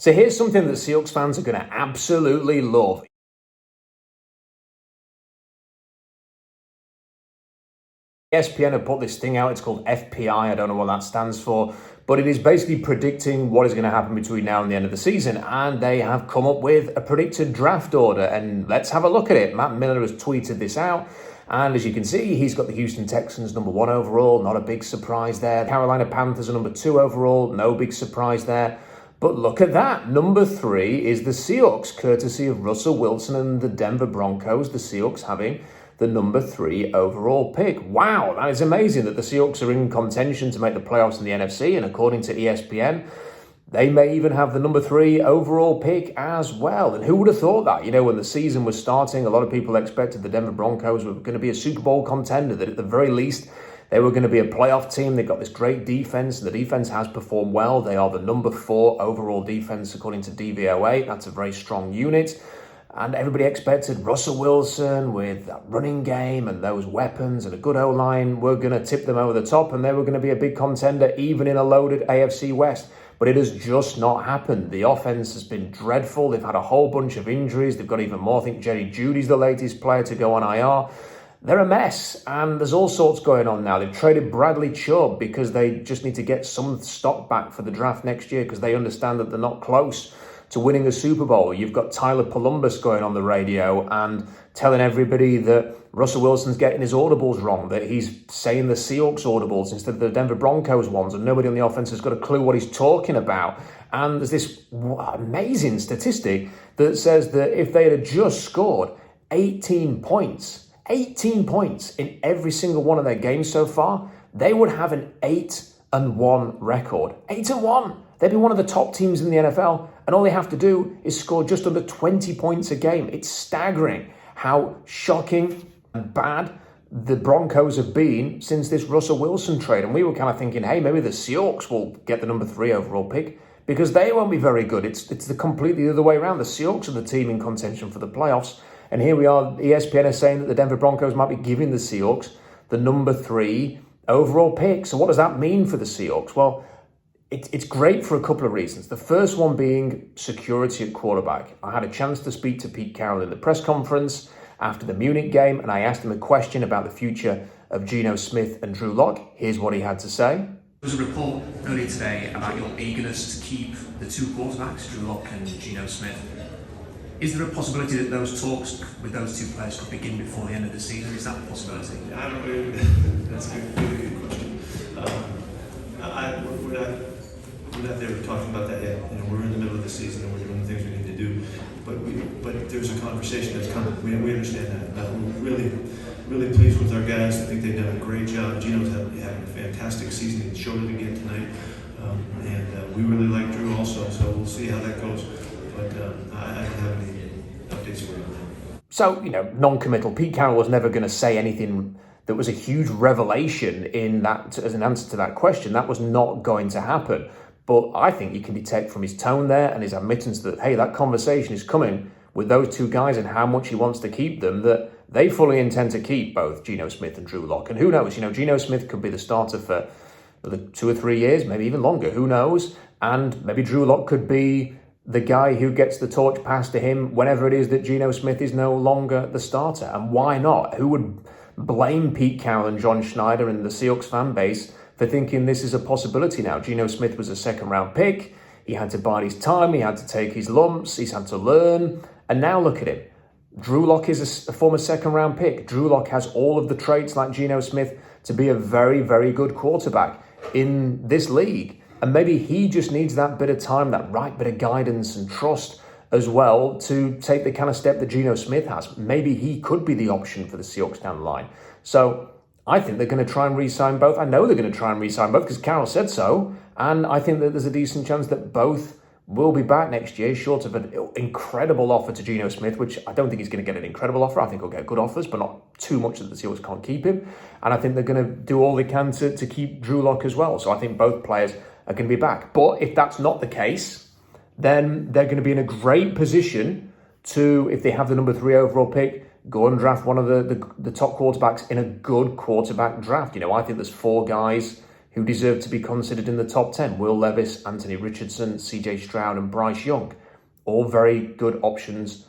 So here's something that Seahawks fans are going to absolutely love. ESPN have put this thing out. It's called FPI. I don't know what that stands for, but it is basically predicting what is going to happen between now and the end of the season. And they have come up with a predicted draft order. And let's have a look at it. Matt Miller has tweeted this out. And as you can see, he's got the Houston Texans number 1 overall. Not a big surprise there. Carolina Panthers are number 2 overall. No big surprise there. But look at that. Number 3 is the Seahawks, courtesy of Russell Wilson and the Denver Broncos. The Seahawks having the number 3 overall pick. Wow, that is amazing that the Seahawks are in contention to make the playoffs in the NFC. And according to ESPN, they may even have the number 3 overall pick as well. And who would have thought that? You know, when the season was starting, a lot of people expected the Denver Broncos were going to be a Super Bowl contender, that at the very least, they were going to be a playoff team. They've got this great defense, and the defense has performed well. They are the number 4 overall defense, according to DVOA. That's a very strong unit. And everybody expected Russell Wilson with that running game and those weapons and a good O-line were going to tip them over the top, and they were going to be a big contender, even in a loaded AFC West. But it has just not happened. The offense has been dreadful. They've had a whole bunch of injuries. They've got even more. I think Jerry Jeudy's the latest player to go on IR. They're a mess, and there's all sorts going on now. They've traded Bradley Chubb because they just need to get some stock back for the draft next year because they understand that they're not close to winning a Super Bowl. You've got Tyler Columbus going on the radio and telling everybody that Russell Wilson's getting his audibles wrong, that he's saying the Seahawks audibles instead of the Denver Broncos ones, and nobody on the offense has got a clue what he's talking about. And there's this amazing statistic that says that if they had just scored 18 points in every single one of their games so far, they would have an 8-1 record. 8-1. They'd be one of the top teams in the NFL, and all they have to do is score just under 20 points a game. It's staggering how shocking and bad the Broncos have been since this Russell Wilson trade. And we were kind of thinking, hey, maybe the Seahawks will get the number 3 overall pick because they won't be very good. It's the completely other way around. The Seahawks are the team in contention for the playoffs. And here we are, ESPN is saying that the Denver Broncos might be giving the Seahawks the number 3 overall pick. So what does that mean for the Seahawks? Well, it's great for a couple of reasons. The first one being security at quarterback. I had a chance to speak to Pete Carroll in the press conference after the Munich game, and I asked him a question about the future of Geno Smith and Drew Lock. Here's what he had to say. There was a report earlier today about your eagerness to keep the 2 quarterbacks, Drew Lock and Geno Smith. Is there a possibility that those talks with those 2 players could begin before the end of the season? Is that a possibility? I don't know. That's a really good question. We're not there talking about that yet. You know, we're in the middle of the season and we're doing the things we need to do. But there's a conversation that's coming. We understand that. We're really pleased with our guys. I think they've done a great job. Geno's having a fantastic season. He showed it again tonight. And we really like Drew also. So we'll see how that goes. But I don't have any updates for you on that. So, non-committal. Pete Carroll was never going to say anything that was a huge revelation in that as an answer to that question. That was not going to happen. But I think you can detect from his tone there and his admittance that, hey, that conversation is coming with those 2 guys and how much he wants to keep them, that they fully intend to keep both Geno Smith and Drew Lock. And who knows, Geno Smith could be the starter for 2 or 3 years, maybe even longer, who knows? And maybe Drew Lock could be the guy who gets the torch passed to him whenever it is that Geno Smith is no longer the starter. And why not? Who would blame Pete Carroll and John Schneider and the Seahawks fan base for thinking this is a possibility now? Geno Smith was a 2nd-round pick. He had to bide his time. He had to take his lumps. He's had to learn. And now look at him. Drew Lock is a former 2nd-round pick. Drew Lock has all of the traits like Geno Smith to be a very, very good quarterback in this league. And maybe he just needs that bit of time, that right bit of guidance and trust as well to take the kind of step that Geno Smith has. Maybe he could be the option for the Seahawks down the line. So I think they're going to try and re-sign both. I know they're going to try and re-sign both because Carroll said so. And I think that there's a decent chance that both will be back next year, short of an incredible offer to Geno Smith, which I don't think he's going to get an incredible offer. I think he'll get good offers, but not too much that the Seahawks can't keep him. And I think they're going to do all they can to keep Drew Lock as well. So I think both players are going to be back. But if that's not the case, then they're going to be in a great position to, if they have the number 3 overall pick, go and draft one of the top quarterbacks in a good quarterback draft. I think there's 4 guys who deserve to be considered in the top 10. Will Levis, Anthony Richardson, CJ Stroud, and Bryce Young. All very good options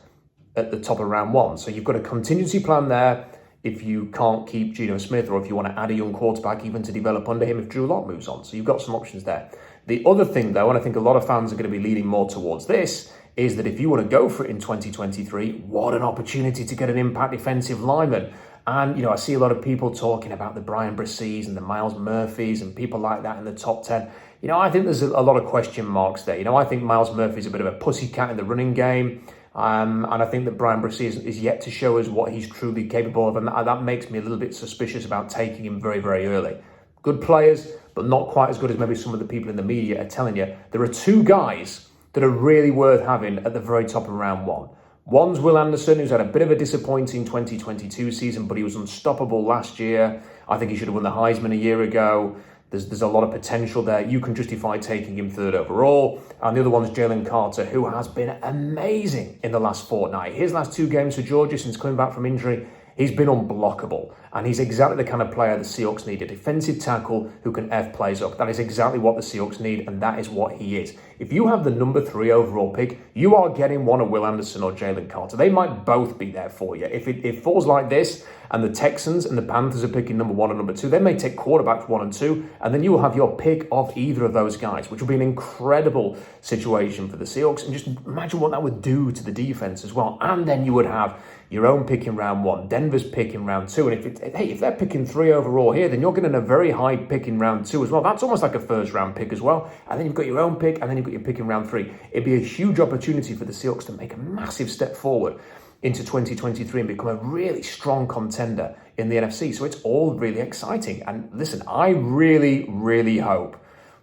at the top of round one. So you've got a contingency plan there if you can't keep Geno Smith, or if you want to add a young quarterback even to develop under him if Drew Lock moves on. So you've got some options there. The other thing, though, and I think a lot of fans are going to be leaning more towards this, is that if you want to go for it in 2023, what an opportunity to get an impact defensive lineman. And, I see a lot of people talking about the Brian Bressees and the Miles Murphys and people like that in the top 10. I think there's a lot of question marks there. I think Miles Murphy's a bit of a pussycat in the running game. And I think that Brian Brissy is yet to show us what he's truly capable of. And that makes me a little bit suspicious about taking him very, very early. Good players, but not quite as good as maybe some of the people in the media are telling you. There are two guys that are really worth having at the very top of round one. One's Will Anderson, who's had a bit of a disappointing 2022 season, but he was unstoppable last year. I think he should have won the Heisman a year ago. There's a lot of potential there. You can justify taking him third overall. And the other one's Jalen Carter, who has been amazing in the last fortnight. His last two games for Georgia since coming back from injury, he's been unblockable. And he's exactly the kind of player the Seahawks need, a defensive tackle who can F plays up. That is exactly what the Seahawks need, and that is what he is. If you have the number 3 overall pick, you are getting one of Will Anderson or Jalen Carter. They might both be there for you. If it falls like this, and the Texans and the Panthers are picking number 1 and number 2, they may take quarterbacks 1 and 2, and then you will have your pick of either of those guys, which will be an incredible situation for the Seahawks. And just imagine what that would do to the defense as well. And then you would have your own pick in round 1, Denver's pick in round 2. And if they're picking 3 overall here, then you're getting a very high pick in round 2 as well. That's almost like a first round pick as well. And then you've got your own pick, and then you've got your pick in round 3. It'd be a huge opportunity for the Seahawks to make a massive step forward into 2023 and become a really strong contender in the NFC. So it's all really exciting. And listen, I really, really hope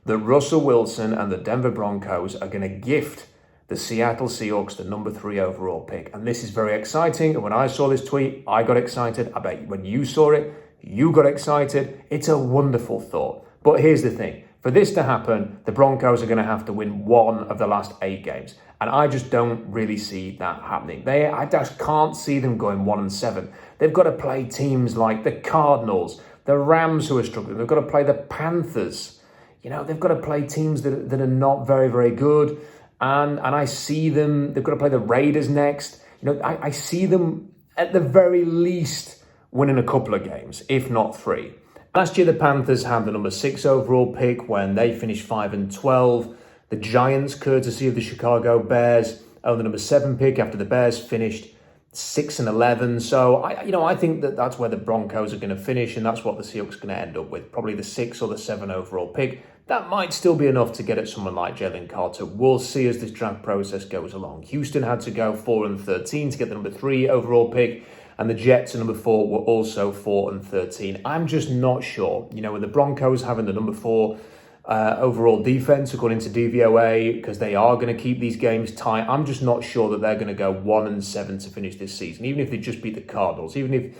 that Russell Wilson and the Denver Broncos are going to gift the Seattle Seahawks the number 3 overall pick. And this is very exciting. And when I saw this tweet, I got excited. I bet when you saw it, you got excited. It's a wonderful thought. But here's the thing. For this to happen, the Broncos are going to have to win 1 of the last 8 games. And I just don't really see that happening. I just can't see them going 1-7. They've got to play teams like the Cardinals, the Rams who are struggling. They've got to play the Panthers. They've got to play teams that are not very, very good. And I see them, they've got to play the Raiders next. I see them at the very least winning a couple of games, if not 3. Last year, the Panthers had the number 6 overall pick when they finished 5-12. The Giants, courtesy of the Chicago Bears, owned the number 7 pick after the Bears finished 6-11. So I think that's where the Broncos are going to finish, and that's what the Seahawks are going to end up with, probably the 6 or the 7 overall pick. That might still be enough to get at someone like Jalen Carter. We'll see as this draft process goes along. Houston had to go 4-13 to get the number 3 overall pick, and the Jets at number 4 were also 4-13. I'm just not sure. With the Broncos having the number 4 overall defense, according to DVOA, because they are going to keep these games tight, I'm just not sure that they're going to go 1-7 to finish this season. Even if they just beat the Cardinals, even if,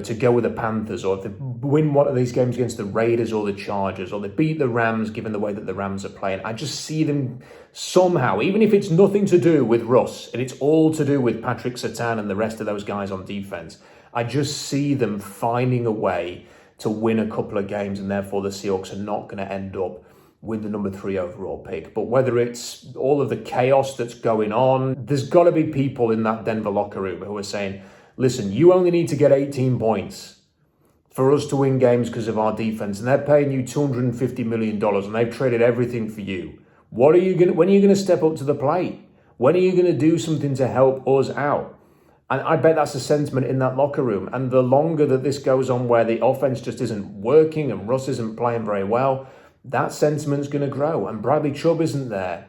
to go with the Panthers, or if they win one of these games against the Raiders or the Chargers, or they beat the Rams, given the way that the Rams are playing, I just see them somehow, even if it's nothing to do with Russ, and it's all to do with Patrick Surtain and the rest of those guys on defense, I just see them finding a way to win a couple of games, and therefore the Seahawks are not going to end up with the number 3 overall pick. But whether it's all of the chaos that's going on, there's got to be people in that Denver locker room who are saying, listen, you only need to get 18 points for us to win games because of our defense, and they're paying you $250 million, and they've traded everything for you. When are you going to step up to the plate? When are you going to do something to help us out? And I bet that's a sentiment in that locker room. And the longer that this goes on, where the offense just isn't working and Russ isn't playing very well, that sentiment's going to grow. And Bradley Chubb isn't there.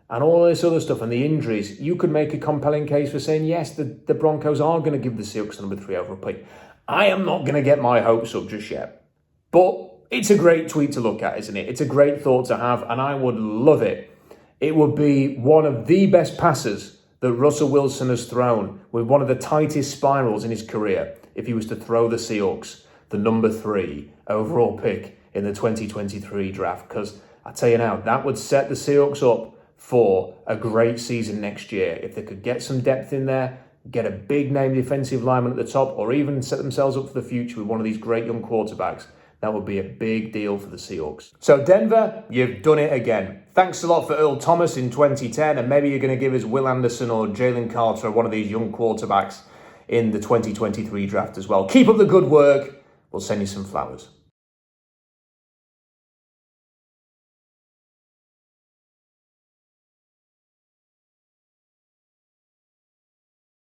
And all this other stuff and the injuries, you could make a compelling case for saying, yes, the Broncos are going to give the Seahawks the number 3 overall pick. I am not going to get my hopes up just yet. But it's a great tweet to look at, isn't it? It's a great thought to have, and I would love it. It would be one of the best passes that Russell Wilson has thrown, with one of the tightest spirals in his career, if he was to throw the Seahawks the number 3 overall pick in the 2023 draft. Because I tell you now, that would set the Seahawks up for a great season next year. If they could get some depth in there, get a big name defensive lineman at the top, or even set themselves up for the future with one of these great young quarterbacks, That would be a big deal for the Seahawks. So Denver, you've done it again. Thanks a lot for Earl Thomas in 2010, and maybe you're going to give us Will Anderson or Jalen Carter or one of these young quarterbacks in the 2023 draft as well. Keep up the good work. We'll send you some flowers.